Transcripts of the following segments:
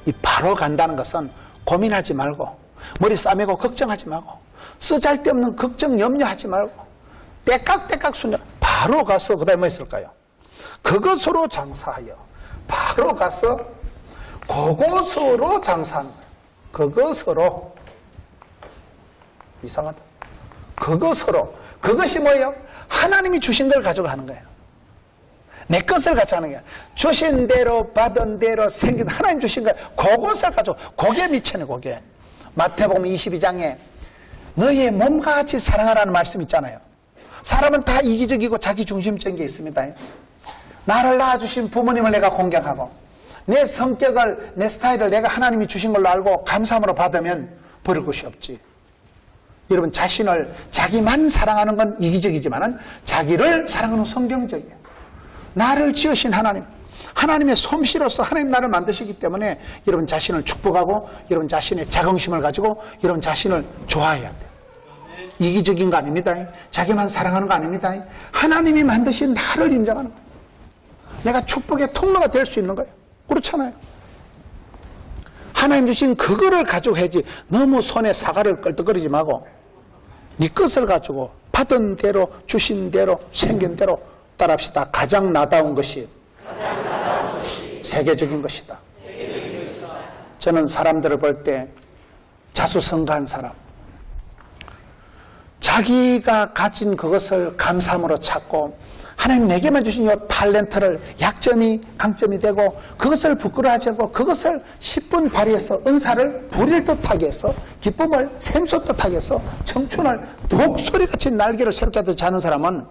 이 바로 간다는 것은 고민하지 말고 머리 싸매고 걱정하지 말고 쓰잘데없는 걱정 염려하지 말고 때깍때깍 순정 바로 가서 그 다음에 뭐 있을까요? 그것으로 장사하여 바로 가서 그것으로 장사하는 거예요. 그것으로. 이상하다. 그것으로. 그것이 뭐예요? 하나님이 주신 걸 가지고 하는 거예요. 내 것을 가지고 하는 거예요. 주신 대로 받은 대로 생긴 하나님 주신 걸 그것을 가지고 거기에 미쳐는 거기에. 마태복음 22장에 너희의 몸과 같이 사랑하라는 말씀 있잖아요. 사람은 다 이기적이고 자기 중심적인 게 있습니다. 나를 낳아주신 부모님을 내가 공경하고 내 성격을 내 스타일을 내가 하나님이 주신 걸로 알고 감사함으로 받으면 버릴 것이 없지. 여러분 자신을 자기만 사랑하는 건 이기적이지만 자기를 사랑하는 성경적이에요. 나를 지으신 하나님, 하나님의 솜씨로서 하나님 나를 만드시기 때문에 여러분 자신을 축복하고 여러분 자신의 자긍심을 가지고 여러분 자신을 좋아해야 돼요. 이기적인 거 아닙니다. 자기만 사랑하는 거 아닙니다. 하나님이 만드신 나를 인정하는 거예요. 내가 축복의 통로가 될 수 있는 거예요. 그렇잖아요. 하나님 주신 그거를 가지고 해야지 너무 손에 사과를 끌떡거리지 말고 네 것을 가지고 받은 대로 주신 대로 생긴 대로 따라합시다. 가장 나다운 것이 세계적인 것이다. 저는 사람들을 볼 때 자수성가한 사람, 자기가 가진 그것을 감사함으로 찾고 하나님 내게만 주신 이 탤런트를 약점이 강점이 되고 그것을 부끄러워하지 않고 그것을 10분 발휘해서 은사를 부릴 듯하게 해서 기쁨을 샘솟듯하게 해서 청춘을 독소리같이 날개를 새롭게 하는 사람은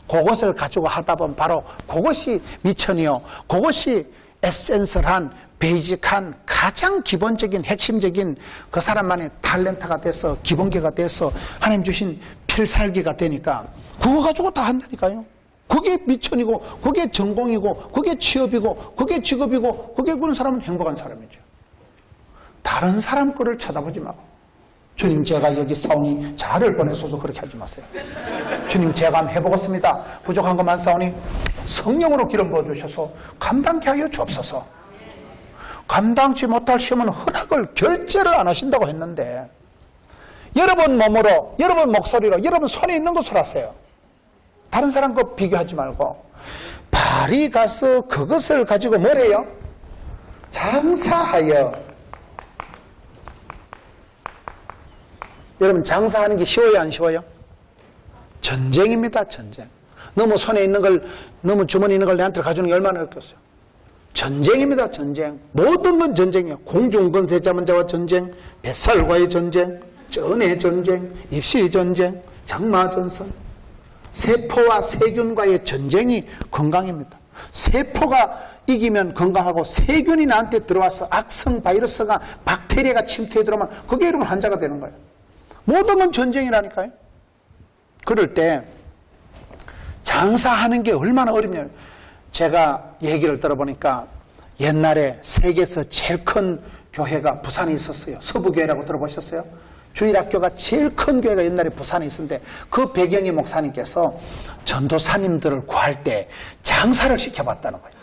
그것을 가지고 하다 보면 바로 그것이 미천이요, 그것이 에센셜한 베이직한 가장 기본적인 핵심적인 그 사람만의 탤런트가 돼서 기본기가 돼서 하나님 주신 필살기가 되니까 그거 가지고 다 한다니까요. 그게 미천이고 그게 전공이고 그게 취업이고 그게 직업이고 그게 그런 사람은 행복한 사람이죠. 다른 사람 거를 쳐다보지 말고 주님 제가 여기 싸우니 자를 보내소서 그렇게 하지 마세요. 주님 제가 한번 해보겠습니다. 부족한 것만 싸우니 성령으로 기름 부어주셔서 감당케 하여 주옵소서. 감당치 못할 시험은 허락을 결제를 안 하신다고 했는데 여러분 몸으로 여러분 목소리로 여러분 손에 있는 것을 하세요. 다른 사람과 비교하지 말고 발이 가서 그것을 가지고 뭐래요? 장사하여. 여러분 장사하는 게 쉬워요 안 쉬워요? 전쟁입니다. 전쟁. 너무 손에 있는 걸 너무 주머니에 있는 걸 내한테 가져오는 게 얼마나 어렵겠어요. 전쟁입니다. 전쟁. 모든 건 전쟁이에요. 공중건세 잡은 자와 전쟁, 뱃살과의 전쟁, 전의 전쟁, 입시의 전쟁, 장마전선. 세포와 세균과의 전쟁이 건강입니다. 세포가 이기면 건강하고 세균이 나한테 들어와서 악성 바이러스가 박테리아가 침투해 들어오면 그게 여러분 환자가 되는 거예요. 모든 건 전쟁이라니까요. 그럴 때 장사하는 게 얼마나 어렵냐면 제가 얘기를 들어보니까 옛날에 세계에서 제일 큰 교회가 부산에 있었어요. 서부교회라고 들어보셨어요? 주일학교가 제일 큰 교회가 옛날에 부산에 있었는데 그 배경의 목사님께서 전도사님들을 구할 때 장사를 시켜봤다는 거예요.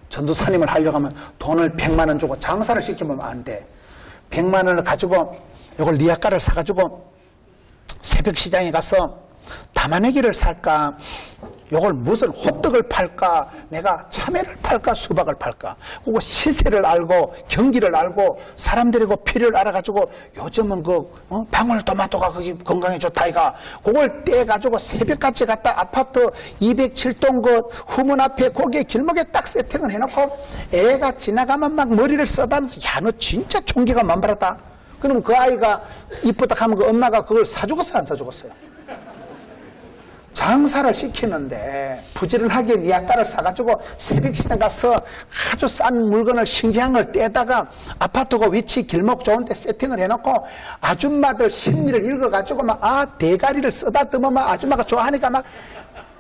전도사님을 하려고 하면 돈을 100만 원 주고 장사를 시켜보면 안 돼. 100만 원을 가지고 이걸 리아카를 사가지고 새벽 시장에 가서 담아내기를 살까, 요걸 무슨 호떡을 팔까, 내가 참외를 팔까, 수박을 팔까, 그거 시세를 알고 경기를 알고 사람들이 그 필요를 알아가지고 요즘은 방울토마토가 거기 건강에 좋다 이가 그걸 떼가지고 새벽같이 갔다 아파트 207동 그 후문 앞에 거기에 길목에 딱 세팅을 해놓고 애가 지나가면 막 머리를 써다면서 야 너 진짜 총기가 만발하다. 그럼 그 아이가 이쁘다 하면 그 엄마가 그걸 사주겠어요 안 사주겠어요? 장사를 시키는데 부지런하게 리아카를 사가지고 새벽시장 가서 아주 싼 물건을 싱싱한 걸 떼다가 아파트 그 위치 길목 좋은데 세팅을 해놓고 아줌마들 심리를 읽어가지고 막 대가리를 쓰다듬어 막 아줌마가 좋아하니까 막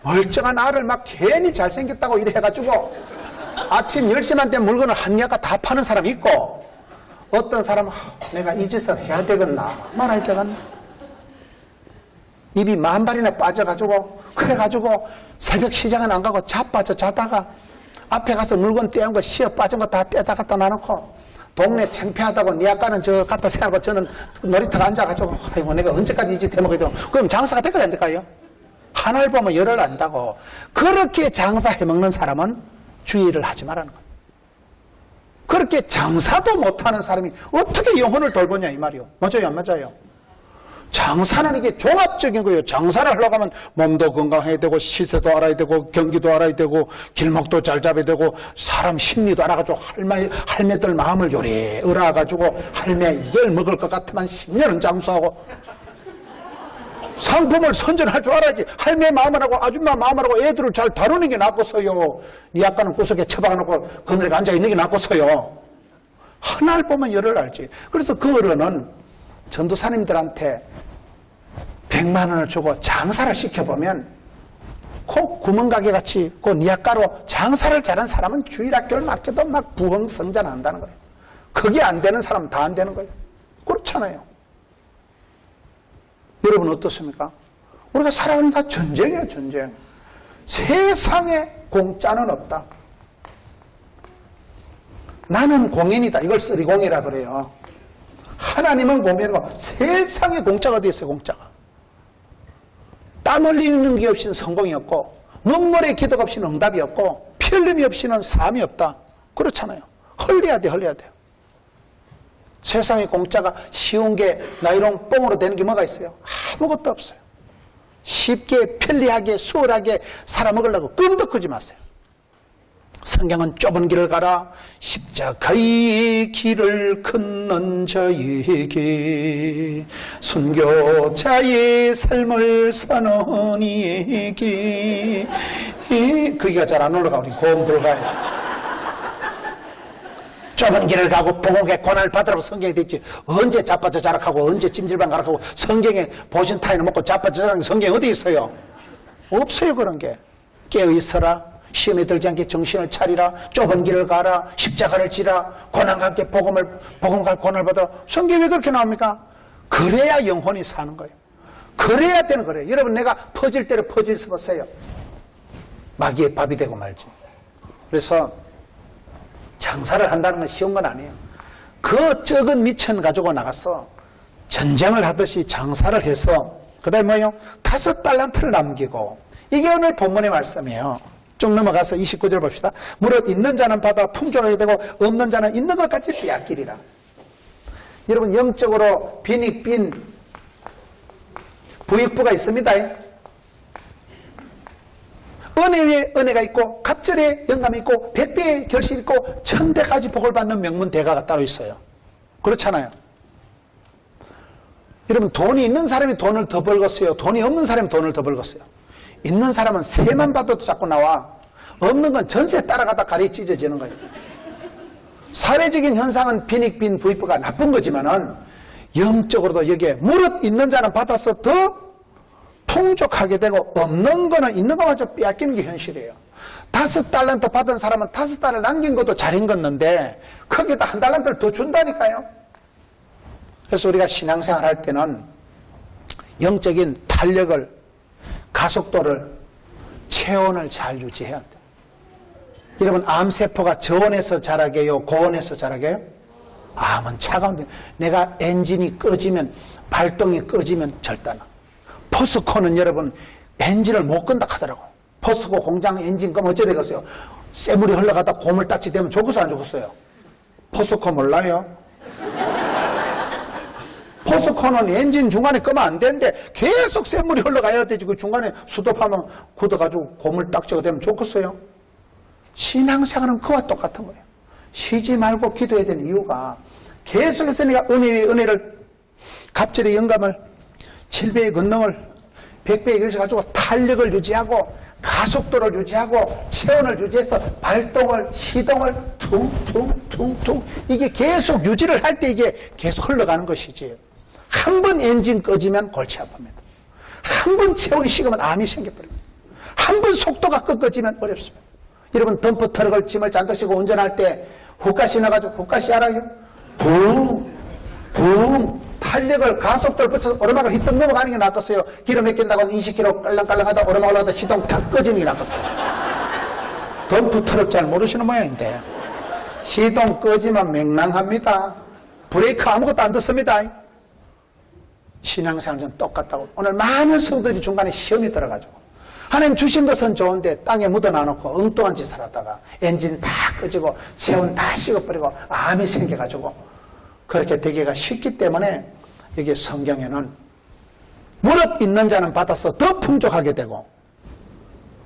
멀쩡한 알을 막 괜히 잘생겼다고 이래 해가지고 아침 10시만 되면 물건을 한 리아카 다 파는 사람이 있고 어떤 사람은 내가 이 짓을 해야 되겠나 말아야 되겠나 입이 만발이나 빠져가지고 그래가지고 새벽 시장은 안 가고 자빠져 자다가 앞에 가서 물건 떼은 거 시어 빠진 거 다 떼다 갖다 놔놓고 동네 창피하다고 니 아까는 저 갖다 세우고 저는 놀이터가 앉아가지고 아이고 내가 언제까지 이 짓 해먹어야 되나. 그럼 장사가 될까요 안 될까요? 하나를 보면 열을 안다고. 그렇게 장사해먹는 사람은 주의를 하지 말라는 거예요. 그렇게 장사도 못하는 사람이 어떻게 영혼을 돌보냐 이 말이요. 맞아요 안 맞아요? 장사는 이게 종합적인 거예요. 장사를 하려고 하면 몸도 건강해야 되고 시세도 알아야 되고 경기도 알아야 되고 길목도 잘 잡아야 되고 사람 심리도 알아가지고 할매들 마음을 요래 알아가지고 할매 이걸 먹을 것 같으면 10년은 장수하고 상품을 선전할 줄 알아야지. 할매 마음을 하고 아줌마 마음을 하고 애들을 잘 다루는 게 낫겠어요. 니 아까는 구석에 처박아놓고 그늘에 앉아있는 게 낫겠어요. 하나를 보면 열을 알지. 그래서 그 어른은 전도사님들한테 100만 원을 주고 장사를 시켜보면 꼭 구멍가게 같이 그 니아가로 장사를 잘한 사람은 주일학교를 맡겨도 막 부흥성장한다는 거예요. 그게 안 되는 사람은 다 안 되는 거예요. 그렇잖아요. 여러분 어떻습니까? 우리가 살아가는 다 전쟁이에요. 전쟁. 세상에 공짜는 없다. 나는 공인이다. 이걸 쓰리공이라 그래요. 하나님은 공인이고 세상에 공짜가 어디 있어요. 공짜가. 땀 흘리는 게 없이는 성공이 없고 눈물의 기도가 없이는 응답이 없고 피 흘림이 없이는 삶이 없다. 그렇잖아요. 흘려야 돼. 흘려야 돼요. 세상에 공짜가 쉬운 게 나이롱 뽕으로 되는 게 뭐가 있어요? 아무것도 없어요. 쉽게 편리하게 수월하게 살아먹으려고 꿈도 꾸지 마세요. 성경은 좁은 길을 가라 십자가의 길을 걷는 자에게 순교자의 삶을 사는 이에게 거기가 잘 안 올라가. 우리 고음 불가요. 좁은 길을 가고 복음의 고난을 받으라고 성경에 되어 있지. 언제 자빠져 자락하고 언제 찜질방 가락하고 성경에 보신 타인을 먹고 자빠져 자락하는 성경에 어디 있어요? 없어요. 그런 게. 깨어있어라. 시험에 들지 않게 정신을 차리라. 좁은 길을 가라. 십자가를 지라. 고난과 함께 복음과 고난을 받으라. 성경이 왜 그렇게 나옵니까? 그래야 영혼이 사는 거예요. 그래야 되는 거예요. 여러분 내가 퍼질 대로 퍼질 수 없어요. 마귀의 밥이 되고 말지. 그래서 장사를 한다는 건 쉬운 건 아니에요. 그 적은 미천 가지고 나가서 전쟁을 하듯이 장사를 해서 그 다음에 뭐예요? 5달란트를 남기고 이게 오늘 본문의 말씀이에요. 쭉 넘어가서 29절 봅시다. 무릇 있는 자는 받아 풍족하게 되고 없는 자는 있는 것까지 빼앗기리라. 여러분 영적으로 빈이 빈 부익부가 있습니다. 은혜 위에 은혜가 있고 갑절에 영감이 있고 백배의 결실이 있고 천대까지 복을 받는 명문대가가 따로 있어요. 그렇잖아요. 여러분 돈이 있는 사람이 돈을 더 벌겠어요? 돈이 없는 사람이 돈을 더 벌겠어요? 있는 사람은 세만 받아도 자꾸 나와. 없는 건 전세 따라가다 가리 찢어지는 거예요. 사회적인 현상은 빈익빈 부익부가 나쁜 거지만은 영적으로도 여기에 무릇 있는 자는 받아서 더 풍족하게 되고 없는 거는 있는 것마저 빼앗기는 게 현실이에요. 5달란트 받은 사람은 5달을 남긴 것도 잘 읽었는데 거기다 1달란트를 더 준다니까요. 그래서 우리가 신앙생활 할 때는 영적인 탄력을 가속도를 체온을 잘 유지해야 돼요. 여러분 암세포가 저온에서 자라게요? 고온에서 자라게요? 암은 차가운데 내가 엔진이 꺼지면 발동이 꺼지면 절단아. 포스코는 여러분 엔진을 못 끈다 하더라고. 포스코 공장 엔진 끄면 어째 되겠어요? 쇠물이 흘러가다 고물딱지 되면 좋겠어요 안 좋겠어요? 포스코 몰라요? 포스코는 엔진 중간에 끄면 안 되는데 계속 쇠물이 흘러가야 되지. 그 중간에 수도하면 굳어가지고 고물딱지가 되면 좋겠어요? 신앙생활은 그와 똑같은 거예요. 쉬지 말고 기도해야 되는 이유가 계속해서 내가 은혜의 은혜를 갑절의 영감을 7배의 권능을 100배의 것을 가지고 탄력을 유지하고 가속도를 유지하고 체온을 유지해서 발동을 시동을 퉁퉁퉁퉁 이게 계속 유지를 할 때 이게 계속 흘러가는 것이지. 한 번 엔진 꺼지면 골치 아픕니다. 한 번 체온이 식으면 암이 생겨버립니다. 한 번 속도가 꺾어지면 어렵습니다. 여러분 덤프 트럭을 짐을 잔뜩 싣고 운전할 때 후가시 나가지고 후가시 알아요? 붕붕 탄력을 가속도를 붙여서 오르막을 휘떡 넘어가는 게 낫겠어요? 기름 맡긴다고 20km 깔랑깔랑하다 오르막 올라가다 시동 탁 꺼지는 게 낫겠어요? 덤프 트럭 잘 모르시는 모양인데 시동 끄지만 맹랑합니다. 브레이크 아무것도 안 듣습니다. 신앙생활은 똑같다고. 오늘 많은 성도들이 중간에 시험이 들어가지고 하나님 주신 것은 좋은데 땅에 묻어놔놓고 엉뚱한 짓을 하다가 엔진 다 꺼지고 체온 다 식어버리고 암이 생겨가지고 그렇게 되기가 쉽기 때문에 여기 성경에는 무릇 있는 자는 받아서 더 풍족하게 되고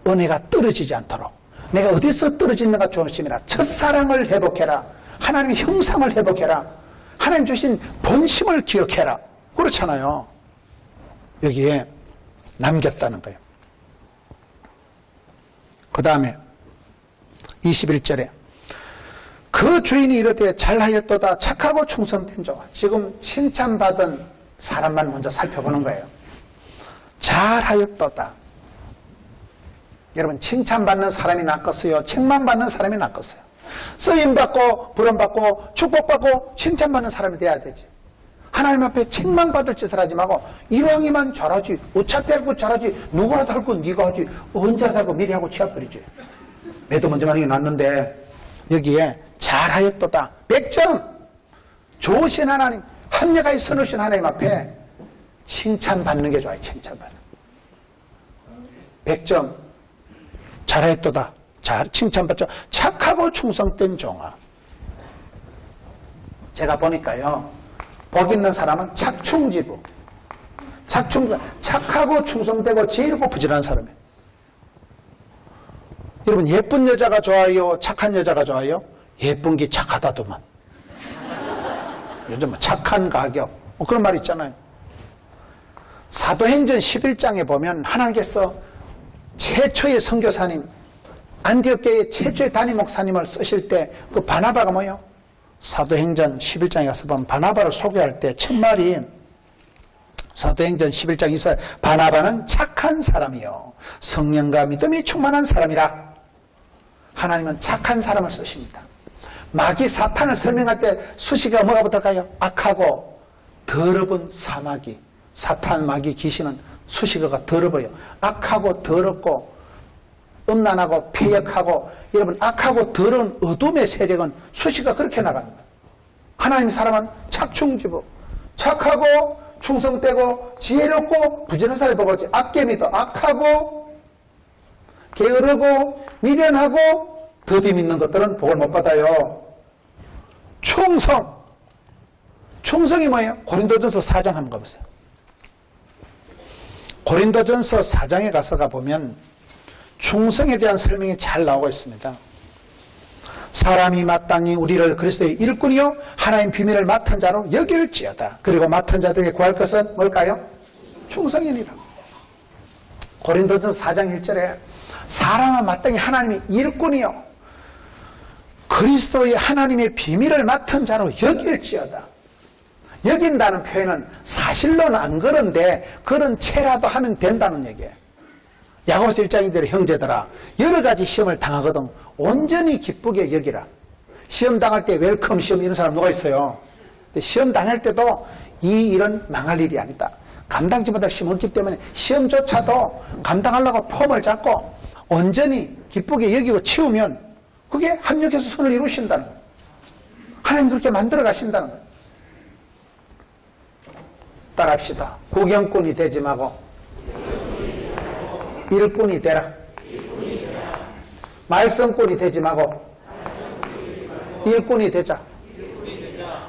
은혜가 떨어지지 않도록 내가 어디서 떨어지는가 조심해라. 첫사랑을 회복해라. 하나님의 형상을 회복해라. 하나님 주신 본심을 기억해라. 그렇잖아요. 여기에 남겼다는 거예요. 그 다음에 21절에 그 주인이 이르되 잘하였도다 착하고 충성된 종아. 지금 칭찬받은 사람만 먼저 살펴보는 거예요. 잘하였도다. 여러분 칭찬받는 사람이 낫겠어요? 책망받는 사람이 낫겠어요? 쓰임받고 부름받고 축복받고 칭찬받는 사람이 돼야 되지. 하나님 앞에 책망받을 짓을 하지 말고 이왕이면 잘하지. 어차피 할거 잘하지. 누구라도 할 건 네가 하지. 언제라도 할 거 미리 하고 취합버리지. 매도 먼저 하는 게 낫는데 여기에 잘하였도다 100점. 좋으신 하나님, 합력하여 선우신 하나님 앞에 칭찬받는 게 좋아요. 칭찬받는 100점. 잘하였도다. 잘 칭찬받죠. 착하고 충성된 종아. 제가 보니까요, 복 있는 사람은 착충지부. 착하고 충성되고 지혜롭고 부지런한 사람이에요. 여러분 예쁜 여자가 좋아요? 착한 여자가 좋아요? 예쁜 게 착하다더만. 요즘 착한 가격 그런 말 있잖아요. 사도행전 11장에 보면 하나님께서 최초의 선교사님, 안디옥교의 최초의 담임 목사님을 쓰실 때 그 바나바가 뭐예요? 사도행전 11장에 가서 보면 바나바를 소개할 때 첫 말이 사도행전 11장 24절 바나바는 착한 사람이요 성령과 믿음이 충만한 사람이라. 하나님은 착한 사람을 쓰십니다. 마귀 사탄을 설명할 때 수식어가 뭐가 붙을까요? 악하고 더러운 사마귀. 사탄 마귀 귀신은 수식어가 더러워요. 악하고 더럽고 음란하고 폐역하고 여러분 악하고 더러운 어둠의 세력은 수식어가 그렇게 나갑니다. 하나님 사람은 착충지부. 착하고 충성되고 지혜롭고 부지런한 사람이 보고 있지. 악개미도 악하고 게으르고 미련하고 더디 믿는 것들은 복을 못 받아요. 충성. 충성이 뭐예요? 고린도전서 4장 한번 가보세요. 고린도전서 4장에 가서 가보면 충성에 대한 설명이 잘 나오고 있습니다. 사람이 마땅히 우리를 그리스도의 일꾼이요 하나님 비밀을 맡은 자로 여길지어다. 그리고 맡은 자들에게 구할 것은 뭘까요? 충성이니라. 고린도전서 4장 1절에 사람은 마땅히 하나님의 일꾼이요 그리스도의 하나님의 비밀을 맡은 자로 여길지어다. 여긴다는 표현은 사실로는 안 그런데 그런 채라도 하면 된다는 얘기예요. 야고보서 1장인대로 형제들아 여러 가지 시험을 당하거든 온전히 기쁘게 여기라. 시험 당할 때 웰컴 시험 이런 사람 누가 있어요? 시험 당할 때도 이 일은 망할 일이 아니다. 감당지 못할 시험 없기 때문에 시험조차도 감당하려고 폼을 잡고 온전히 기쁘게 여기고 치우면 그게 합력해서 선을 이루신다는 거예요. 하나님 그렇게 만들어 가신다는 거예요. 따라합시다. 구경꾼이 되지 말고 일꾼이 되라. 말썽꾼이 되지 말고 일꾼이 되자.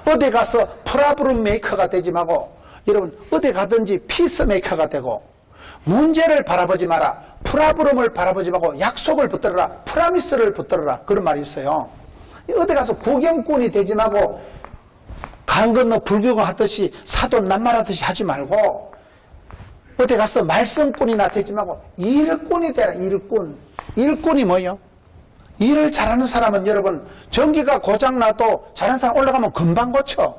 어디 가서 프라브룸 메이커가 되지 말고 여러분 어디 가든지 피스메이커가 되고 문제를 바라보지 마라. 프라브룸을 바라보지 말고 약속을 붙들어라. 프라미스를 붙들어라. 그런 말이 있어요. 어디 가서 구경꾼이 되지 말고 강 건너 불교가 하듯이 사돈 낱말하듯이 하지 말고 어디 가서 말썽꾼이나 되지 말고 일꾼이 되라. 일꾼. 일꾼이 뭐예요? 일을 잘하는 사람은 여러분 전기가 고장나도 잘하는 사람 올라가면 금방 고쳐.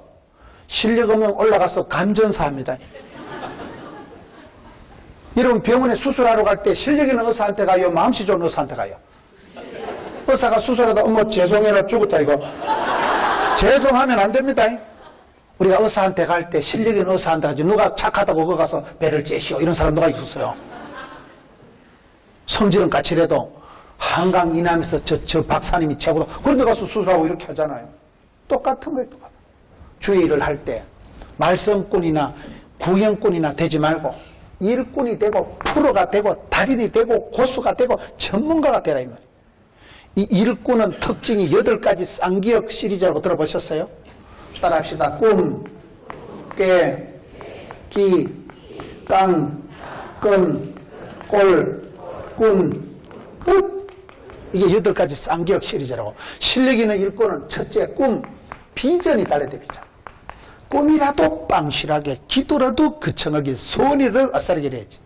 실력 없는 올라가서 감전사합니다. 여러분 병원에 수술하러 갈 때 실력 있는 의사한테 가요? 마음씨 좋은 의사한테 가요? 의사가 수술하다 어머 죄송해라 죽었다 이거. 죄송하면 안 됩니다. 우리가 의사한테 갈 때 실력 있는 의사한테 가지 누가 착하다고 거기 가서 배를 째시오 이런 사람 누가 있었어요? 성질은 까칠해도 한강 이남에서 저 박사님이 최고다. 그런데 가서 수술하고 이렇게 하잖아요. 똑같은 거예요. 똑같아요. 주의를 할 때 말썽꾼이나 구형꾼이나 되지 말고 일꾼이 되고 프로가 되고 달인이 되고 고수가 되고 전문가가 되라 이 말이에요. 이 일꾼은 특징이 8가지 쌍기역 시리즈라고 들어보셨어요? 따라합시다. 꿈, 깨, 끼, 깡, 끈, 꼴, 꾼, 끝. 이게 8가지 쌍기역 시리즈라고. 실력 있는 일꾼은 첫째 꿈, 비전이 달려야 돼. 비전. 꿈이라도 빵실하게, 기도라도 거창하게, 소원이라도 아싸리게 해야지.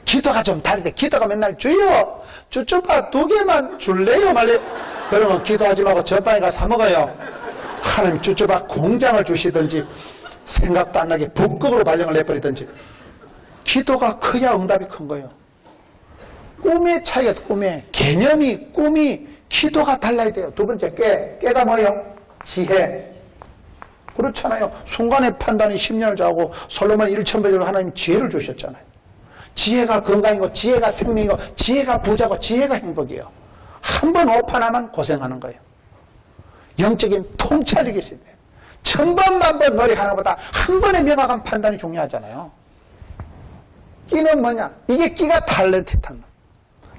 기도가 좀 다르대. 기도가 맨날 주여 쭈쭈바 2개만 줄래요 말래. 그러면 기도하지 말고 저방에 가서 사 먹어요. 하나님 쭈쭈바 공장을 주시든지 생각도 안 나게 북극으로 발령을 내버리든지. 기도가 커야 응답이 큰 거예요. 꿈의 차이가 꿈의 개념이 꿈이 기도가 달라야 돼요. 두 번째 깨가 뭐예요? 지혜. 그렇잖아요. 순간의 판단이 10년을 자고 솔로몬 1000배를 하나님 지혜를 주셨잖아요. 지혜가 건강이고 지혜가 생명이고 지혜가 부자고 지혜가 행복이에요. 한 번 오판하면 고생하는 거예요. 영적인 통찰력이 있어야 돼요. 1000번 만번 노력하는 것보다 한 번의 명확한 판단이 중요하잖아요. 끼는 뭐냐? 이게 끼가 탤런트탄.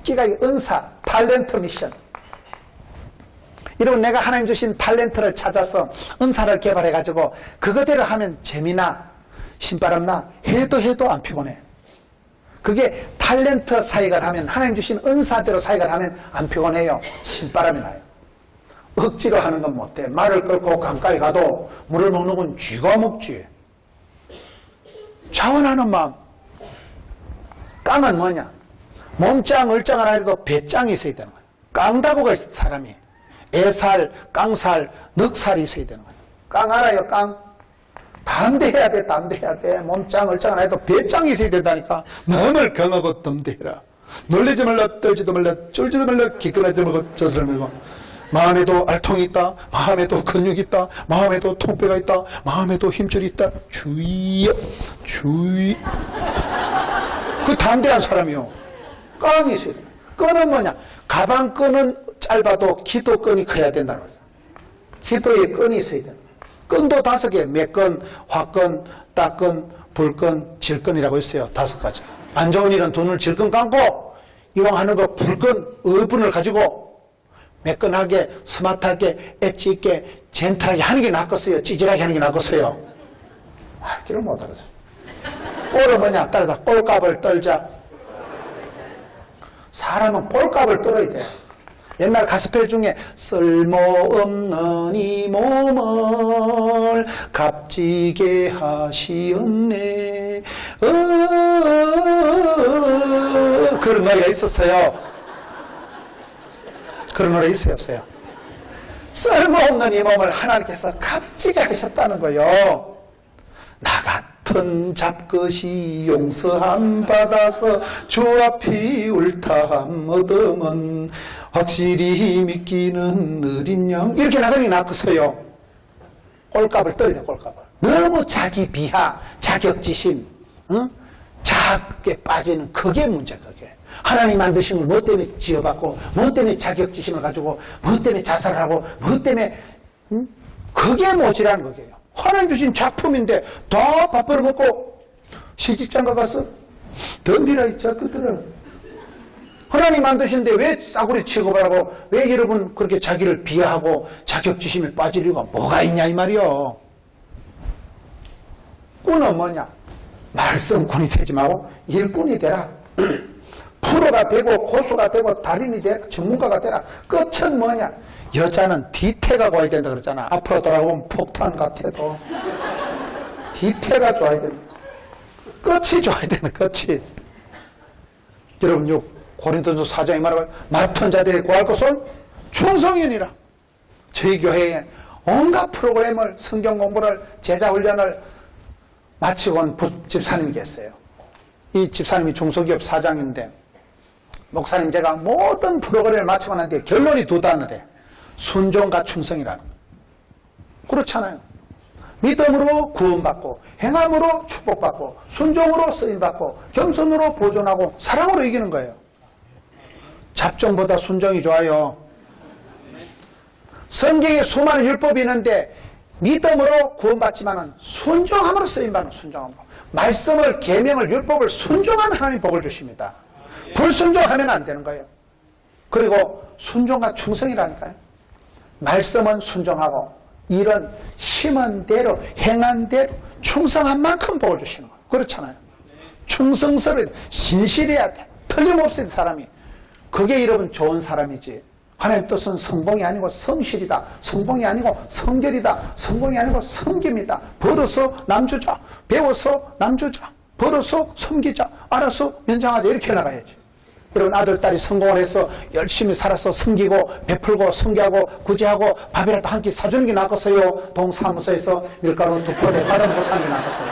끼가 은사, 탤런트 미션. 여러분 내가 하나님 주신 탤런트를 찾아서 은사를 개발해가지고 그거대로 하면 재미나 신바람나 해도 안 피곤해. 그게 탤런트 사역을 하면 하나님 주신 은사대로 사역을 하면 안 피곤해요. 신바람이 나요. 억지로 하는 건 못해. 말을 끌고 강가에 가도 물을 먹는 건 쥐가 먹지. 자원하는 마음. 깡은 뭐냐? 몸짱, 얼짱은 아니라도 배짱이 있어야 되는 거예요. 깡다구가 있어요, 사람이. 애살, 깡살, 넉살이 있어야 되는 거예요. 깡 알아요, 깡? 담대해야 돼, 담대해야 돼. 몸짱, 얼짱은 아니라도 배짱이 있어야 된다니까. 마음을 강하고 담대해라. 놀리지 말라, 떨지도 말라, 쫄지도 말라, 기끌하지도 말고, 젖을 말고. 마음에도 알통이 있다. 마음에도 근육이 있다. 마음에도 통뼈가 있다. 마음에도 힘줄이 있다. 주의, 주의. 그 담대한 사람이요. 깡이 있어야 돼. 끈은 뭐냐? 가방 끈은 짧아도 기도 끈이 커야 된다는 거죠. 기도에 끈이 있어야 된다. 끈도 5개. 매끈, 화끈, 따끈, 불끈, 질끈이라고 있어요. 5가지. 안 좋은 일은 돈을 질끈 감고 이왕 하는 거 불끈, 의분을 가지고 매끈하게, 스마트하게, 엣지 있게, 젠틀하게 하는 게 낫겠어요? 찌질하게 하는 게 낫겠어요? 할 길을 못 알았어요. 꼴은 뭐냐? 따라서 꼴값을 떨자. 사람은 꼴값을 떨어야 돼. 옛날 가스펠 중에 쓸모없는 이 몸을 값지게 하시었네. 그런 노래가 있었어요. 그런 노래 있어요, 없어요? 쓸모없는 이 몸을 하나님께서 값지게 하셨다는 거예요. 나 같은 잡것이 용서함 받아서 주 앞이 옳다함 얻음은 확실히 믿기는 어린 양. 이렇게 나가니 낫겠어요. 꼴값을 떨어야 돼, 꼴값을. 너무 자기 비하, 자격지심, 자학에 빠지는 그게 문제, 그게. 하나님 만드신 걸 뭐 때문에 지어봤고, 뭐 때문에 자격지심을 가지고, 뭐 때문에 자살을 하고, 뭐 때문에, 그게 뭐지라는 거예요. 하나님 주신 작품인데, 다 밥벌어 먹고, 시집장가 가서, 덤비라, 이 자꾸들은. 하나님 만드신데 왜 싸구려 취급하라고, 왜 여러분 그렇게 자기를 비하하고, 자격지심에 빠질 이유가 뭐가 있냐, 이 말이요. 꾼은 뭐냐? 말썽꾼이 되지 말고, 일꾼이 되라. 프로가 되고 고수가 되고 달인이 되고 전문가가 되라. 끝은 뭐냐? 여자는 뒤태가 좋아야 된다 그랬잖아. 앞으로 돌아보면 폭탄 같아도 뒤태가 좋아야 된다. 끝이 좋아야 되는 끝이. 여러분 요 고린도전서 4장에 말하고 맡은 자들이 구할 것은 충성이니라. 저희 교회에 온갖 프로그램을 성경 공부를 제자 훈련을 마치고 온 집사님이 계세요. 이 집사님이 중소기업 사장인데 목사님 제가 모든 프로그램을 마치고 난 뒤에 결론이 2단을 해. 순종과 충성이라는 거. 그렇잖아요. 믿음으로 구원받고 행함으로 축복받고 순종으로 쓰임받고 겸손으로 보존하고 사랑으로 이기는 거예요. 잡종보다 순종이 좋아요. 성경에 수많은 율법이 있는데 믿음으로 구원받지만은 순종함으로 쓰임받는 순종함으로. 말씀을, 계명을, 율법을 순종하면 하나님 복을 주십니다. 불순종하면 안 되는 거예요. 그리고 순종과 충성이라니까요. 말씀은 순종하고 일은 심은 대로 행한 대로 충성한 만큼 복을 주시는 거예요. 그렇잖아요. 충성스러워야 돼. 신실해야 돼. 틀림없이 사람이. 그게 여러분 좋은 사람이지. 하나님 뜻은 성공이 아니고 성실이다. 성공이 아니고 성결이다. 성공이 아니고 섬김이다. 벌어서 남주자. 배워서 남주자. 벌어서 섬기자. 알아서 연장하자. 이렇게 나가야지. 여러분 아들, 딸이 성공을 해서 열심히 살아서 섬기고 베풀고 섬기하고 구제하고 밥이라도 한 끼 사주는 게 낫겠어요? 동사무소에서 밀가루 2% 받은 거 사는 게 낫겠어요?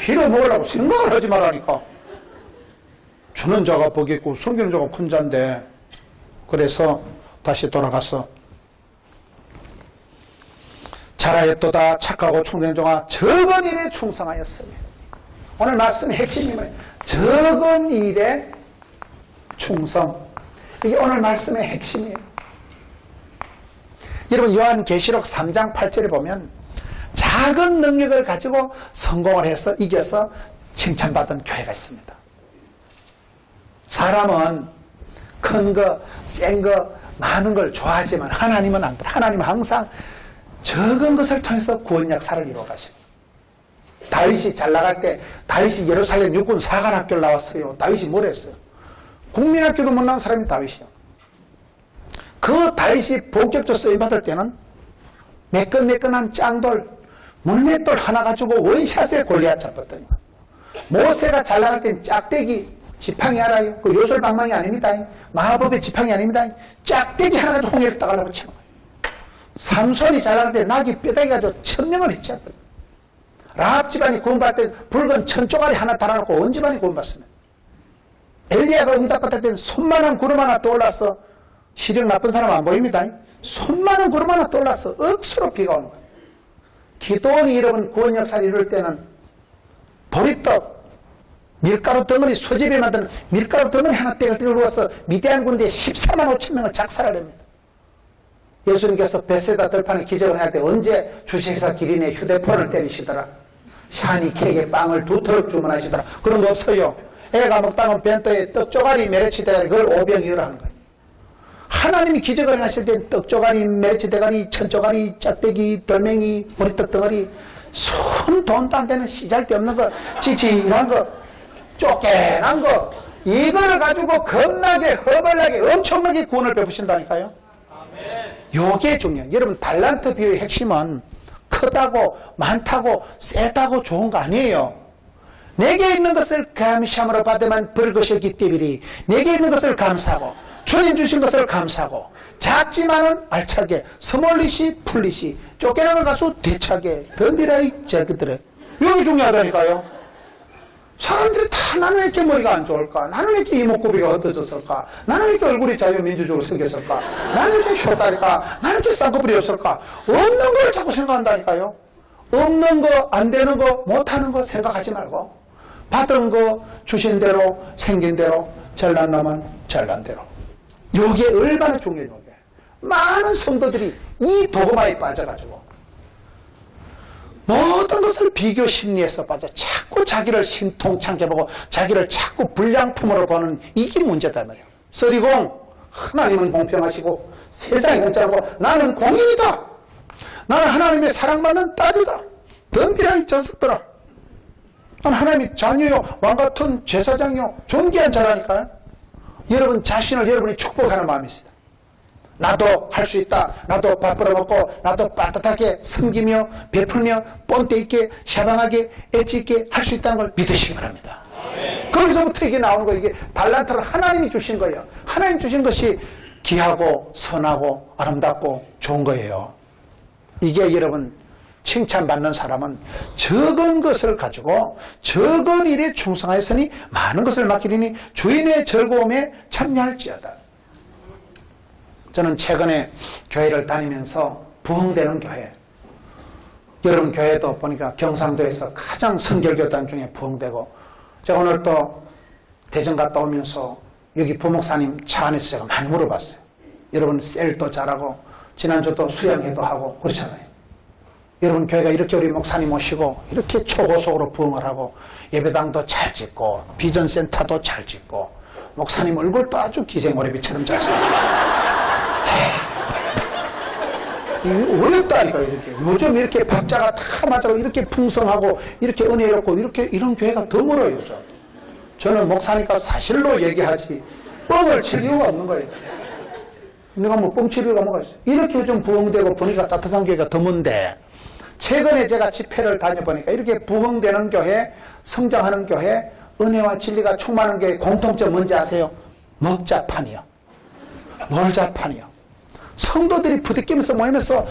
필요 먹으려고 생각을 하지 말라니까. 주는 자가 복이 있고 섬기는 자가 큰 자인데. 그래서 다시 돌아가서 자라였도다 착하고 충성된 종아 적은 일에 충성하였으며. 오늘 말씀의 핵심이 뭐예요? 적은 일에 충성. 이게 오늘 말씀의 핵심이에요. 여러분 요한계시록 3장 8절에 보면 작은 능력을 가지고 성공을 해서 이겨서 칭찬받은 교회가 있습니다. 사람은 큰 거, 센 거, 많은 걸 좋아하지만 하나님은 안 그래. 하나님은 항상 적은 것을 통해서 구원 역사를 이루어 가십니다. 다윗이 잘 나갈 때 다윗이 예루살렘 육군 사관학교를 나왔어요. 다윗이 뭘 했어요? 국민학교도 못 나온 사람이 다윗이요. 그 다윗이 본격적으로 쓰임받을 때는 매끈매끈한 짱돌, 물맷돌 하나 가지고 원샷에 골리앗 잡았더니, 모세가 잘 나갈 때는 짝대기 지팡이 알아요? 그 요술방망이 아닙니다. 마법의 지팡이 아닙니다. 짝대기 하나 가지고 홍해를 딱 알아붙이는 거예요. 삼손이 잘 나갈 때 낙이 뼈다귀 가지고 1000명을 해치웠거든요. 라합 집안이 구원받을 때 붉은 천조가리 하나 달아놓고 온 집안이 구원받습니다. 엘리야가 응답받을 때는 손만한 구름 하나 떠올라서, 시력 나쁜 사람 안 보입니다. 손만한 구름 하나 떠올라서 억수로 비가 오는 거예요. 기도원이 이런 구원 역사를 이룰 때는 보리떡, 밀가루 덩어리, 소집에 만든 밀가루 덩어리 하나 떼글떼글 부어서 미디안 군대에 14만 5천 명을 작살을 냅니다. 예수님께서 베세다 들판에 기적을 할 때 언제 주식회사 기린의 휴대폰을 때리시더라? 샤니 케이크에 빵을 2트럭 주문하시더라? 그런 거 없어요. 애가 먹다는 벤또에 떡조가리 메레치 대가리 그걸 5병이라 하는 거예요. 하나님이 기적을 하실 때 떡조가리, 메레치 대가리, 천조가리, 짝대기, 돌멩이, 보리떡 덩어리, 손 돈도 안 되는 시잘데없는 거, 지지한 거, 쪼개난 거, 이거를 가지고 겁나게 허벌나게 엄청나게 구원을 베푸신다니까요. 요게 중요해요. 여러분 달란트 비유의 핵심은 크다고 많다고 세다고 좋은 거 아니에요. 내게 있는 것을 감사함으로 받으면 벌것이기 때문에 내게 있는 것을 감사하고 주님 주신 것을 감사하고 작지만은 알차게 스몰릿이 풀릿이 쫓겨난 걸 가지고 대차게 덤비라이 자기들의 여기 중요하다니까요. 사람들이 다 나는 왜 이렇게 머리가 안 좋을까? 나는 왜 이렇게 이목구비가 흩어졌을까? 나는 왜 이렇게 얼굴이 자유민주적으로 생겼을까? 나는 왜 이렇게 쇼다리까? 나는 왜 이렇게 쌍꺼풀이었을까? 없는 걸 자꾸 생각한다니까요. 없는 거, 안 되는 거, 못하는 거 생각하지 말고 받은 거 주신 대로 생긴 대로 잘난 놈은 잘난 대로. 이게 얼마나 중요해요. 많은 성도들이 이 도구마에 빠져가지고 모든 것을 비교 심리에서 빠져 자꾸 자기를 신통찮게 보고 자기를 자꾸 불량품으로 보는 이게 문제다 말이에요. 서리공, 하나님은 공평하시고 세상이 공짜라고 나는 공인이다. 나는 하나님의 사랑받는 딸이다. 덤비라 이 자식들아. 난 하나님의 자녀요, 왕같은 제사장요, 존귀한 자라니까요. 여러분 자신을 여러분이 축복하는 마음이 있어요. 나도 할 수 있다. 나도 밥 벌어먹고 나도 따뜻하게 섬기며 베풀며 본때 있게 샤방하게 엣지 있게 할 수 있다는 걸 믿으시기 바랍니다. 거기서부터 이게 나오는 거예요. 이게 달란트를 하나님이 주신 거예요. 하나님 주신 것이 귀하고 선하고 아름답고 좋은 거예요. 이게 여러분 칭찬받는 사람은 적은 것을 가지고 적은 일에 충성하였으니 많은 것을 맡기리니 주인의 즐거움에 참여할지어다. 저는 최근에 교회를 다니면서 부흥되는 교회, 여러분 교회도 보니까 경상도에서 가장 선결교단 중에 부흥되고, 제가 오늘 또 대전 갔다 오면서 여기 부목사님 차 안에서 제가 많이 물어봤어요. 여러분 셀도 잘하고 지난주도 수양회도 하고 그렇잖아요. 여러분 교회가 이렇게 우리 목사님 모시고 이렇게 초고속으로 부흥을 하고 예배당도 잘 짓고 비전센터도 잘 짓고 목사님 얼굴도 아주 기생오래비처럼 잘 이게 어렵다니까요. 이렇게 요즘 이렇게 박자가 다 맞아고 이렇게 풍성하고 이렇게 은혜롭고 이런 교회가 더 멀어요. 요즘. 저는 목사니까 사실로 얘기하지 뻥을 칠 이유가 없는 거예요. 내가 뭐 뻥칠 이유가 뭐가 있어요. 이렇게 좀 부흥되고 분위기가 따뜻한 교회가 드문데 최근에 제가 집회를 다녀보니까 이렇게 부흥되는 교회, 성장하는 교회, 은혜와 진리가 충만한 교회 공통점 뭔지 아세요? 먹자판이요. 놀자판이요. 성도들이 부대끼면서 모이면서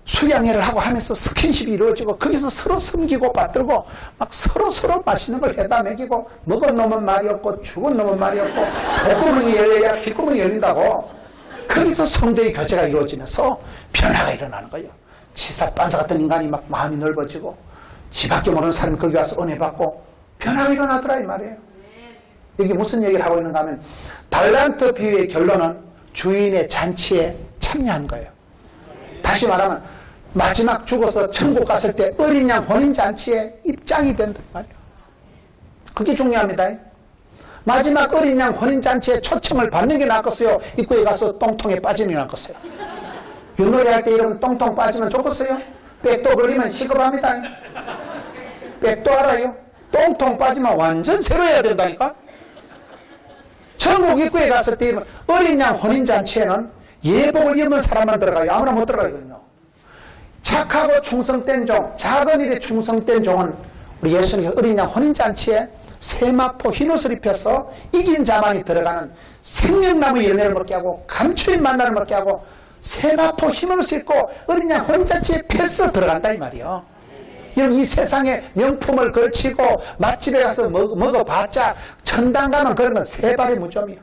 수양회를 하고 하면서 스킨십이 이루어지고 거기서 서로 섬기고 받들고 막 서로 맛있는 걸 해다 먹이고 먹은 놈은 말이 없고 죽은 놈은 말이 없고 복구멍이 열려야 귓구멍이 열린다고 거기서 성도의 교제가 이루어지면서 변화가 일어나는 거예요. 치사반사 같은 인간이 막 마음이 넓어지고 지밖에 모르는 사람이 거기 와서 은혜 받고 변화가 일어나더라 이 말이에요. 여기 무슨 얘기를 하고 있는가 하면 달란트 비유의 결론은 주인의 잔치에 참여한 거예요. 다시 말하면 마지막 죽어서 천국 갔을 때 어린 양 혼인잔치에 입장이 된단 말이에요. 그게 중요합니다. 마지막 어린 양 혼인잔치에 초청을 받는 게 낫겠어요? 입구에 가서 똥통에 빠지는 게 낫겠어요? 윷놀이 할 때 이러면 똥통 빠지면 좋겠어요? 백도 걸리면 시급합니다. 백도 알아요? 똥통 빠지면 완전 새로 해야 된다니까? 천국 입구에 갔을 때 어린 양 혼인잔치에는 예복을 입은 사람만 들어가요. 아무나 못 들어가거든요. 착하고 충성된 종, 작은 일에 충성된 종은 우리 예수님께서 어린 양 혼인잔치에 세마포 흰옷을 입혀서 이긴 자만이 들어가는 생명나무 열매를 먹게 하고 감추인 만나를 먹게 하고 세마포 흰옷을 입고 어린 양 혼인잔치에 패서 들어간다 이 말이요. 여러분 이 세상에 명품을 걸치고 맛집에 가서 먹어봤자 천당 가면 그런 건 세 발의 무좀이야.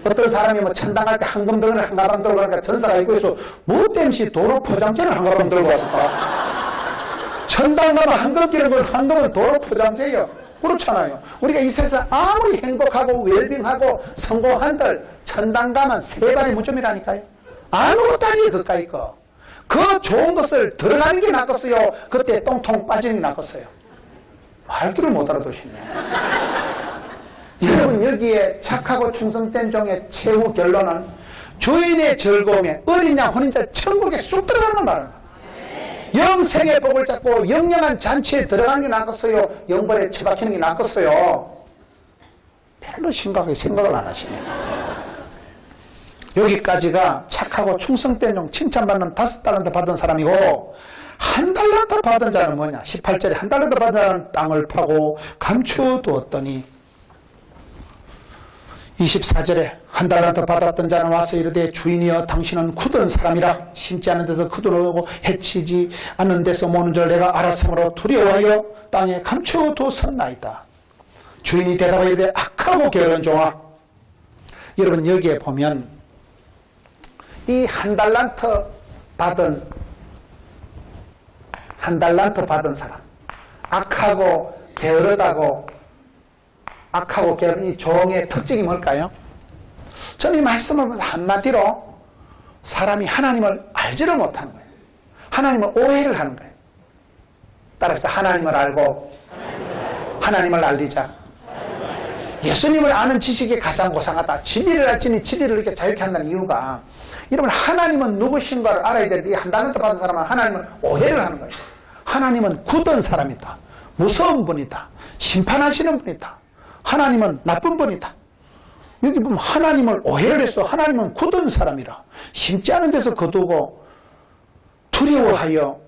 어떤 사람이 뭐 천당 갈 때 황금덩어리를 한 가방 들고 가니까 전사가 있고 있어 뭐 땜시 도로 포장재를 한 가방 들고 왔을까? 천당 가면 황금 끼는 건 황금은 도로 포장재예요. 그렇잖아요. 우리가 이 세상 아무리 행복하고 웰빙하고 성공한들 천당 가면 세 발의 무좀이라니까요. 아무것도 아니에요. 그까이 거. 그 좋은 것을 들어가는 게 낫겠어요? 그때 똥통 빠지는 게 낫겠어요? 말귀를 못 알아두시네. 여러분 여기에 착하고 충성된 종의 최후 결론은 주인의 즐거움에 어린 양 혼인자 천국에 쑥 들어가는 말은 영생의 복을 잡고 영영한 잔치에 들어가는 게 낫겠어요? 영벌에 처박히는 게 낫겠어요? 별로 심각하게 생각을 안 하시네요. 여기까지가 착하고 충성된 종 칭찬받는 5달란트 받은 사람이고 1달란트 받은 자는 뭐냐? 18절에 1달란트 받은 자는 땅을 파고 감추두었더니 24절에 1달란트 받았던 자는 와서 이르되 주인이여 당신은 굳은 사람이라 심지 않은 데서 거두려고 해치지 않는 데서 모는 줄 내가 알았으므로 두려워하여 땅에 감추두었나이다. 주인이 대답하여 이르되 악하고 게으른 종아. 여러분 여기에 보면 이 1달란트 받은 사람 악하고 게으르다고 악하고 게으른 이 종의 특징이 뭘까요? 저는 이 말씀을 보면서 한마디로 사람이 하나님을 알지를 못하는 거예요. 하나님을 오해를 하는 거예요. 따라서 하나님을 알고 하나님을 알리자. 예수님을 아는 지식이 가장 고상하다. 진리를 알지니 진리를 이렇게 자유케 한다는 이유가 여러분 하나님은 누구신가를 알아야 되는데 이 1달란트 받은 사람은 하나님을 오해를 하는 거예요. 하나님은 굳은 사람이다. 무서운 분이다. 심판하시는 분이다. 하나님은 나쁜 분이다. 여기 보면 하나님을 오해를 했어. 하나님은 굳은 사람이라. 심지 않은 데서 거두고 두려워하여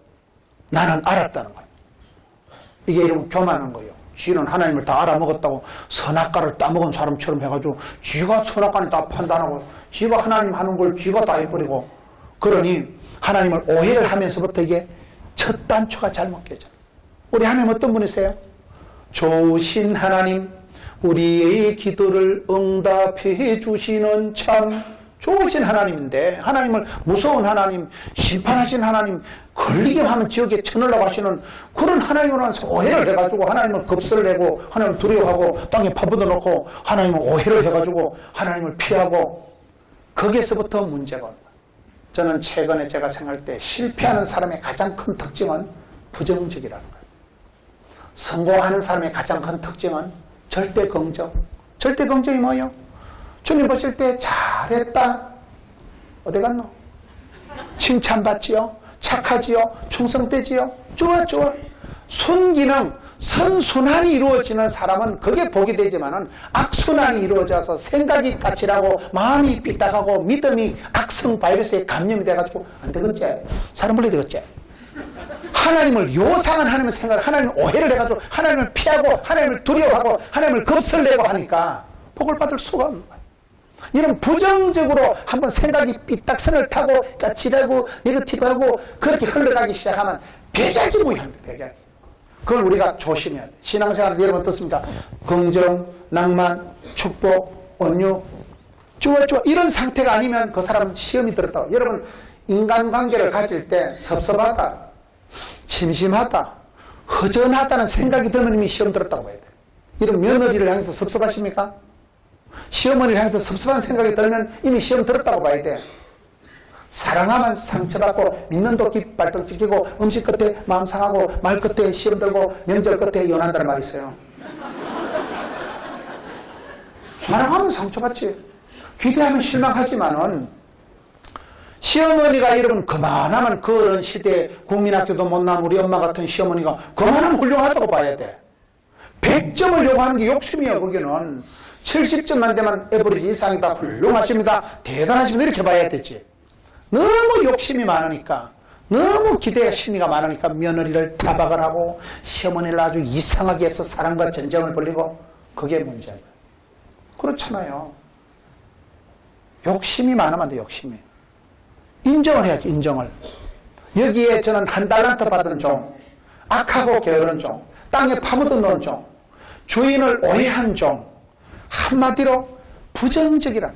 나는 알았다는 거예요. 이게 여러분 교만한 거예요. 쥐는 하나님을 다 알아먹었다고 선악과를 따먹은 사람처럼 해가지고 쥐가 선악과는 다 판단하고 쥐가 하나님 하는 걸 쥐가 다 해버리고 그러니 하나님을 오해를 하면서부터 이게 첫 단초가 잘못 깨져요. 우리 하나님 어떤 분이세요? 좋으신 하나님, 우리의 기도를 응답해 주시는 참 좋으신 하나님인데 하나님을 무서운 하나님, 심판하신 하나님 걸리게 하면 지옥에 쳐넣으려고 하시는 그런 하나님을 오해를 해가지고 하나님을 겁설 내고 하나님을 두려워하고 땅에 파묻어 놓고 하나님을 오해를 해가지고 하나님을 피하고 거기에서부터 문제가 옵니다. 저는 최근에 제가 생각할 때 실패하는 사람의 가장 큰 특징은 부정적이라는 거예요. 성공하는 사람의 가장 큰 특징은 절대 긍정. 절대 긍정이 뭐예요? 주님 보실 때 잘했다. 어디 갔노? 칭찬받지요? 착하지요? 충성되지요? 좋아. 순기능, 선순환이 이루어지는 사람은 그게 복이 되지만은 악순환이 이루어져서 생각이 까칠하고 마음이 삐딱하고 믿음이 악성 바이러스에 감염이 돼가지고 안 되겠지? 사람 불러야 되겠지? 하나님을 요상한 하나님을 생각, 하나님을 오해를 해가지고 하나님을 피하고 하나님을 두려워하고 하나님을 겁설내고 하니까 복을 받을 수가 없는 거예요. 이런 부정적으로 한번 생각이 삐딱선을 타고 까칠하고 네거티브하고 그렇게 흘러가기 시작하면 백약이무효합니다. 백약이. 그걸 우리가 조심해야 돼. 신앙생활 여러분 어떻습니까? 긍정, 낭만, 축복, 온유, 좋아 이런 상태가 아니면 그 사람은 시험이 들었다고. 여러분 인간관계를 가질 때 섭섭하다, 심심하다, 허전하다는 생각이 들면 이미 시험 들었다고 봐야 돼. 이런 며느리를 향해서 섭섭하십니까? 시어머니를 향해서 섭섭한 생각이 들면 이미 시험 들었다고 봐야 돼. 사랑하면 상처받고 믿는 도끼 발떡 찢기고 음식 끝에 마음 상하고 말 끝에 시험 들고 명절 끝에 연한다는 말이 있어요. 사랑하면 상처받지. 기대하면 실망하지만은 시어머니가 여러분 그만하면 그런 시대에 국민학교도 못 나온 우리 엄마 같은 시어머니가 그만하면 훌륭하다고 봐야 돼. 100점을 요구하는 게 욕심이에요. 거기는 70점만 되면 에버리지 이상이다, 훌륭하십니다, 대단하십니다 이렇게 봐야 되지. 너무 욕심이 많으니까, 너무 기대 심리가 많으니까 며느리를 타박을 하고 시어머니를 아주 이상하게 해서 사랑과 전쟁을 벌이고 그게 문제예요. 그렇잖아요. 욕심이 많으면 안 돼. 욕심이. 인정을 해야지. 인정을. 여기에 저는 한 달란트 받은 종, 악하고 게으른 종, 땅에 파묻어 놓은 종, 주인을 오해한 종, 한마디로 부정적이라.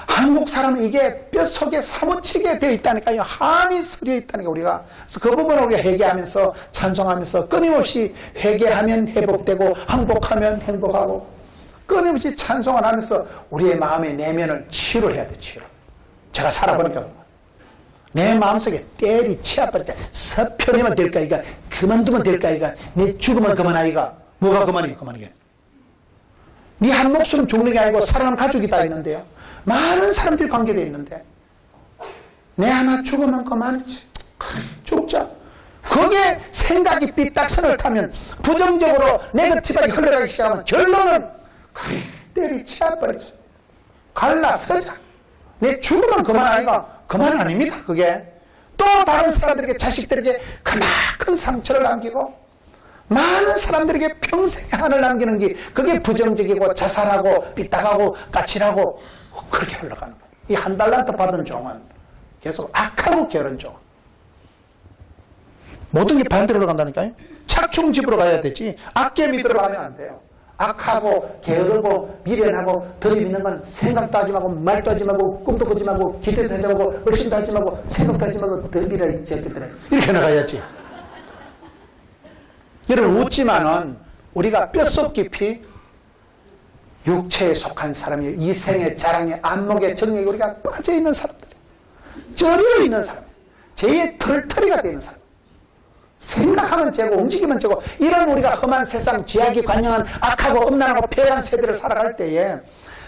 한국 사람은 이게 뼛속에 사무치게 되어 있다니까요. 한이 서려 있다니까 우리가. 그래서 그 부분을 우리가 회개하면서 찬송하면서 끊임없이 회개하면 회복되고 항복하면 행복하고 끊임없이 찬송을 하면서 우리의 마음의 내면을 치유를 해야 돼. 치유를. 제가 살아보니까 내 마음속에 때리 치아버릴 때 서편이면 될까 이가, 그만두면 될까 이가, 내 죽으면 그만하기가. 뭐가 그만이게 그만이게. 네 한 목숨 죽는 게 아니고 살아가는 가족이 다 있는데요. 많은 사람들이 관계되어 있는데 내 하나 죽으면 그만이지. 죽자. 거기에 생각이 삐딱선을 타면 부정적으로 네거티브하게 흘러가기 시작하면 결론은 때리 치아버리죠. 갈라서자. 내 죽으면 그만 아니가. 그만 아닙니다. 그게 또 다른 사람들에게, 자식들에게 크나큰 상처를 남기고 많은 사람들에게 평생의 한을 남기는 게 그게 부정적이고 자살하고 삐딱하고 까칠하고 그렇게 흘러가는 거예요. 이 한 달란트 받은 종은 계속 악하고 게으른 종. 모든 게 반대로 간다니까요. 착충집으로 가야 되지 악계 믿으러 가면 안 돼요. 악하고 게으르고 미련하고 덜이 믿는 건 생각도 하지 말고 말도 하지 말고 꿈도 꾸지 말고 기대도 하지 말고 의심도 하지 말고 생각도 하지 말고 덜이라 이 새끼들은 이렇게 나가야지. 여러분 웃지만은 우리가 뼛속 깊이 육체에 속한 사람이에요. 이생의 자랑에 안목의 정력에 우리가 빠져있는 사람들이에요. 쩔어있는 사람, 제2의 털터리가 되는 사람. 생각하면 죄고 움직이면 죄고 이런 우리가 험한 세상, 죄악이 관영한 악하고 음란하고 폐한 세대를 살아갈 때에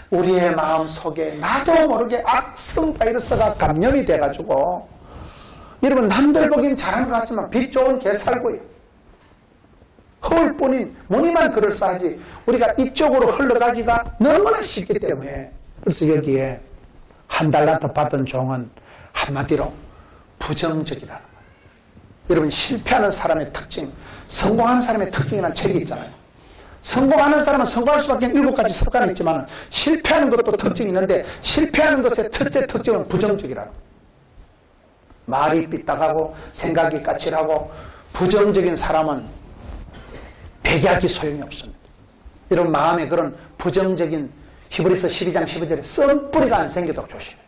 우리의 마음속에 나도 모르게 악성 바이러스가 감염이 돼가지고 여러분 남들 보기엔 잘하는 것 같지만 빛 좋은 개 살고요. 허울 뿐인 무늬만 그럴싸하지 우리가 이쪽으로 흘러가기가 너무나 쉽기 때문에 그래서 여기에 한 달란트 받은 종은 한마디로 부정적이라는 거예요. 여러분 실패하는 사람의 특징, 성공하는 사람의 특징이라는 책이 있잖아요. 성공하는 사람은 성공할 수밖에 7가지 습관이 있지만 실패하는 것도 특징이 있는데 실패하는 것의 첫째 특징은 부정적이라는 거예요. 말이 삐딱하고 생각이 까칠하고 부정적인 사람은 백약이 소용이 없습니다. 여러분 마음에 그런 부정적인 히브리서 12장 12절에 썬뿌리가 안 생기도록 조심해요.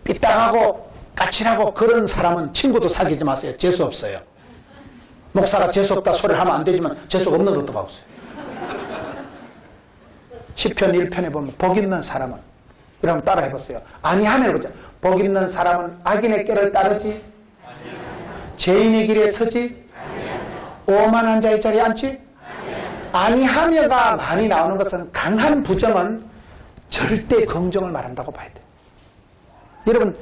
삐딱하고 까칠하고 그런 사람은 친구도 사귀지 마세요. 재수 없어요. 목사가 재수 없다 소리를 하면 안 되지만 재수가 없는 것도 봐보세요. 시편 1편에 보면 복 있는 사람은, 여러분 따라 해보세요. 아니하면 보자. 복 있는 사람은 악인의 꾀를 따르지, 죄인의 길에 서지, 오만한 자의 자리에 앉지, 아니하며가 많이 나오는 것은 강한 부정은 절대 긍정을 말한다고 봐야 돼요. 여러분,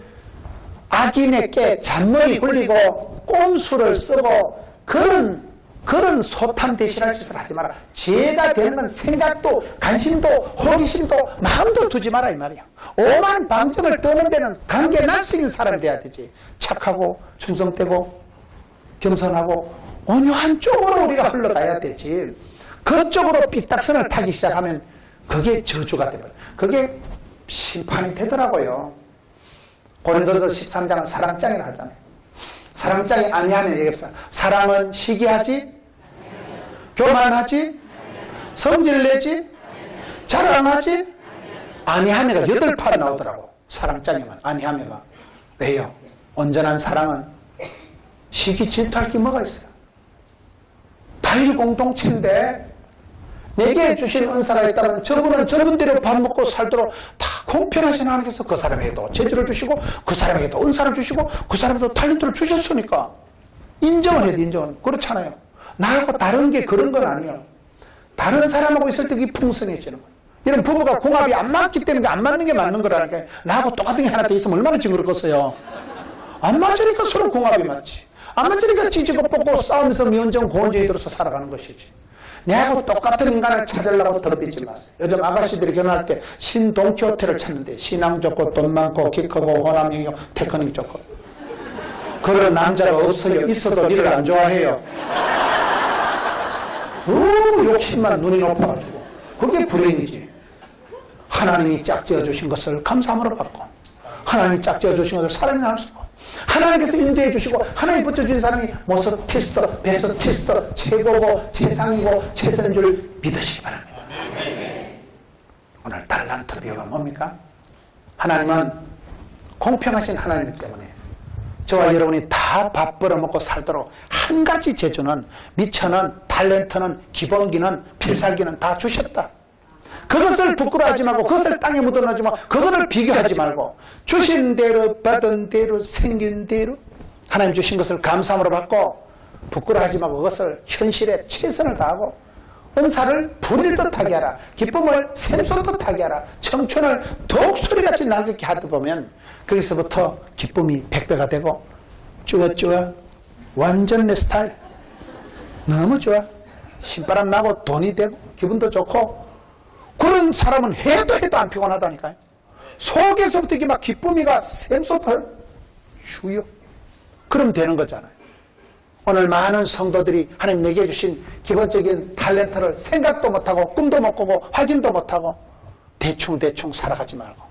악인의 꾀, 잔머리 굴리고 꼼수를 쓰고 그런 소탐 대신할 짓을 하지 마라. 죄가 되는 건 생각도 관심도 호기심도 마음도 두지 마라 이 말이야. 오만 방정을 떠는 데는 관계 낯익은 사람이 돼야 되지. 착하고 충성되고 겸손하고 온유한 쪽으로 우리가 흘러가야 되지. 그쪽으로 삐딱선을 타기 시작하면 그게 저주가 되버려. 그게 심판이 되더라고요. 고린도서 13장은 사랑장이라 하잖아요. 사랑장이 아니하면 얘기합시다. 사랑은 시기하지, 교만하지, 성질내지, 자랑하지, 아니하며가 8판 나오더라고. 사랑장이면 아니하며가. 왜요? 온전한 사랑은 시기 질투할 게 뭐가 있어요? 다일 공동체인데 내게 주신 은사가 있다면 저분은 저분대로 밥 먹고 살도록 다 공평하신 하나님께서 그 사람에게도 재주를 주시고 그 사람에게도 은사를 주시고 그 사람에게도 탤런트를 주셨으니까 인정을 해야 돼. 인정은. 그렇잖아요. 나하고 다른 게 그런 건 아니에요. 다른 사람하고 있을 때 그게 풍성해지는 거예요. 이런 부부가 궁합이 안 맞기 때문에 안 맞는 게 맞는 거라니까. 나하고 똑같은 게 하나 더 있으면 얼마나 징그럽겠어요. 안 맞으니까 서로 궁합이 맞지. 안 맞으니까 찌지고 뽑고 싸우면서 미운정 고운정이 들어서 살아가는 것이지. 내하고 똑같은 인간을 찾으려고 더럽히지 마세요. 요즘 아가씨들이 결혼할 때 신동키호테를 찾는데 신앙 좋고 돈 많고 키 크고 호남이고 테크닉 좋고 그런 남자가 없어요. 있어도 니를 안 좋아해요. 너무 욕심만 눈이 높아가지고 그게 불행이지. 하나님이 짝지어 주신 것을 감사함으로 받고 하나님이 짝지어 주신 것을 사랑이 나눌 수 있고 하나님께서 인도해 주시고 하나님 붙여주신 사람이 모서 피스터, 베서 피스터, 최고고 최상이고 최선인 줄 믿으시기 바랍니다. 오늘 달란트 비유가 뭡니까? 하나님은 공평하신 하나님이기 때문에 저와 여러분이 다 밥 벌어먹고 살도록 한 가지 재주는 미천은 탤런트는 기본기는 필살기는 다 주셨다. 그것을 부끄러워하지 말고 그것을 땅에 묻어놓지 말고 그것을 비교하지 말고 주신 대로 받은 대로 생긴 대로 하나님 주신 것을 감사함으로 받고 부끄러워하지 말고 그것을 현실에 최선을 다하고 은사를 불일 듯하게 하라. 기쁨을 샘솟듯 하게 하라. 청춘을 더욱 소리같이 날게 하다 보면 거기서부터 기쁨이 100배가 되고 쭈어쭈어 완전 내 스타일 너무 좋아. 신바람 나고 돈이 되고 기분도 좋고 그런 사람은 해도 안 피곤하다니까요. 속에서부터 이게 막 기쁨이가 샘솟아 주요. 그럼 되는 거잖아요. 오늘 많은 성도들이 하나님 내게 주신 기본적인 탤런트를 생각도 못하고 꿈도 못 꾸고 확인도 못하고 대충 살아가지 말고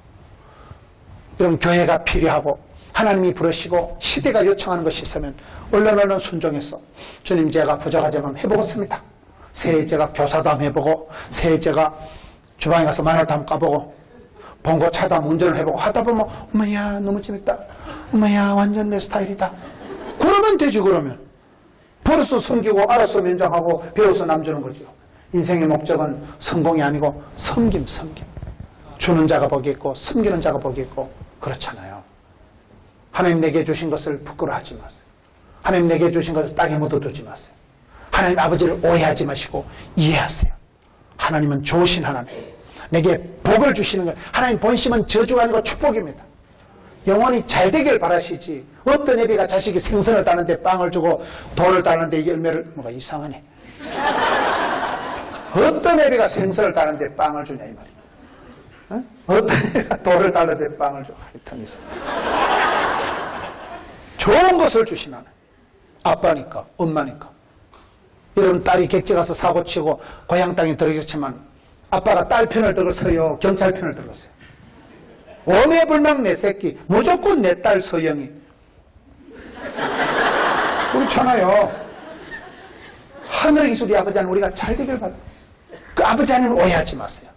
여러분 교회가 필요하고 하나님이 부르시고 시대가 요청하는 것이 있으면 얼른 순종해서 주님 제가 부족하지 않으면 해보겠습니다. 새해 제가 교사도 한번 해보고 새해 제가 주방에 가서 마늘도 한번 까보고 봉고차도 한번 운전을 해보고 하다 보면 엄마야 너무 재밌다. 엄마야 완전 내 스타일이다. 그러면 되지. 그러면 벌써 섬기고 알아서 면장하고 배워서 남주는 거죠. 인생의 목적은 성공이 아니고 섬김. 주는 자가 복이 있고 섬기는 자가 복이 있고 그렇잖아요. 하나님 내게 주신 것을 부끄러워하지 마세요. 하나님 내게 주신 것을 땅에 묻어두지 마세요. 하나님 아버지를 오해하지 마시고 이해하세요. 하나님은 좋으신 하나님, 내게 복을 주시는 거예요. 하나님 본심은 저주가 아니고 축복입니다. 영원히 잘 되길 바라시지. 어떤 애비가 자식이 생선을 따는데 빵을 주고 돌을 따는데 열매를 뭐가 이상하네. 어떤 애비가 생선을 따는데 빵을 주냐 이 말이야. 어? 어떤 애비가 돌을 따는데 빵을 줘. 하여튼 이상. 좋은 것을 주신 하나님. 아빠니까 엄마니까. 여러분 딸이 객지 가서 사고치고 고향 땅에 들어갔지만 아빠가 딸 편을 들어서요 경찰 편을 들었어요. 오매불망 내 새끼 무조건 내 딸 서영이 그렇잖아요. 하늘의 기술이 아버지 하나님 우리가 잘 되길 바랍니다. 그 아버지 하나님 오해하지 마세요.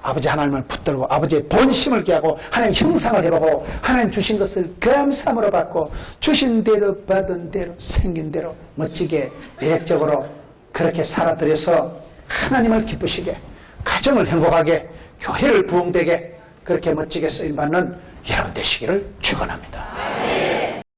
아버지 하나님을 붙들고 아버지의 본심을 깨하고 하나님 형상을 해보고 하나님 주신 것을 감사함으로 받고 주신 대로 받은 대로 생긴 대로 멋지게 매력적으로 그렇게 살아들여서 하나님을 기쁘시게 가정을 행복하게 교회를 부흥되게 그렇게 멋지게 쓰임받는 여러분 되시기를 축원합니다.